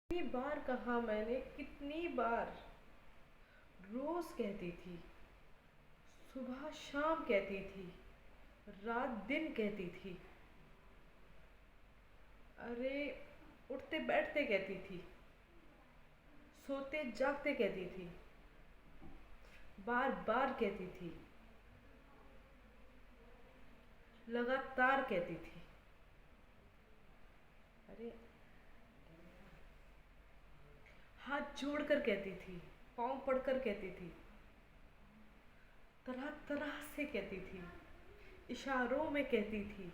कितनी बार कहा मैंने, कितनी बार। रोज कहती थी, सुबह शाम कहती थी, रात दिन कहती थी। अरे, उठते बैठते कहती थी, सोते जागते कहती थी, बार बार कहती थी, लगातार कहती थी। अरे, हाथ जोड़कर कहती थी, पाँव पड़कर कहती थी, तरह तरह से कहती थी, इशारों में कहती थी,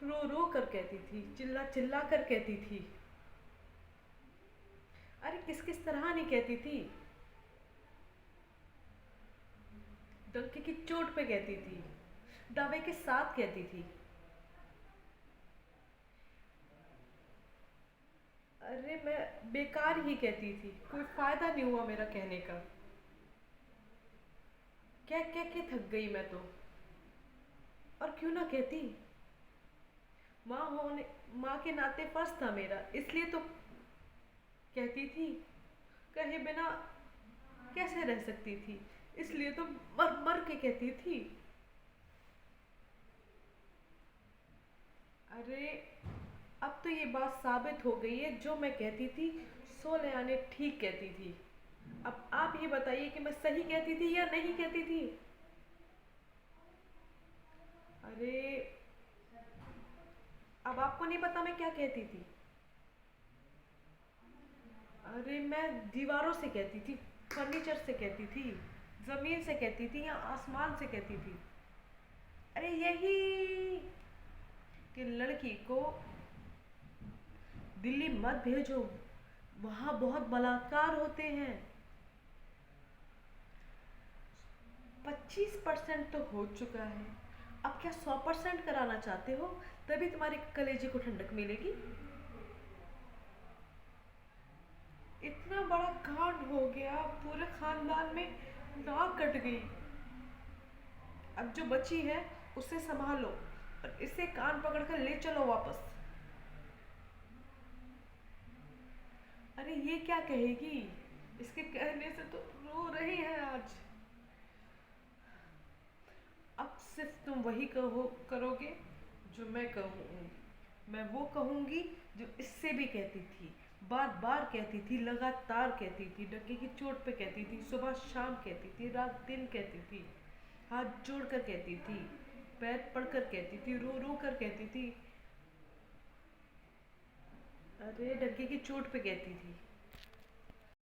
रो रो कर कहती थी, चिल्ला चिल्ला कर कहती थी। अरे, किस किस तरह नहीं कहती थी। डंके की चोट पे कहती थी, दावे के साथ कहती थी। अरे, मैं बेकार ही कहती थी, कोई फायदा नहीं हुआ मेरा कहने का। कह के थक गई मैं तो। और क्यों ना कहती। माँ होने माँ के नाते फर्ज था मेरा, इसलिए तो कहती थी। कहे बिना कैसे रह सकती थी, इसलिए तो मर मर के कहती थी। अरे, अब तो ये बात साबित हो गई है, जो मैं कहती थी सो ले आने ठीक कहती थी। अब आप ये बताइए कि मैं सही कहती थी या नहीं कहती थी। अरे, अब आपको नहीं पता मैं क्या कहती थी। अरे, मैं दीवारों से कहती थी, फर्नीचर से कहती थी, जमीन से कहती थी या आसमान से कहती थी। अरे, यही कि लड़की को दिल्ली मत भेजो, वहां बहुत बलात्कार होते हैं। 25% तो हो चुका है, अब क्या 100% कराना चाहते हो? तभी तुम्हारे कलेजे को ठंडक मिलेगी। इतना बड़ा कांड हो गया, पूरे खानदान में नाक कट गई। अब जो बची है उसे संभालो और इसे कान पकड़कर ले चलो वापस। अरे, ये क्या कहेगी? इसके कहने से तो रो रही है आज। अब सिर्फ तुम वही करोगे जो मैं कहूँ। मैं वो कहूँगी जो इससे भी कहती थी, बार बार कहती थी, लगातार कहती थी, डंके की चोट पे कहती थी, सुबह शाम कहती थी, रात दिन कहती थी, हाथ जोड़ कर कहती थी, पैर पड़कर कहती थी, रो रो कर कहती थी। अरे, डंके की चोट पे कहती थी।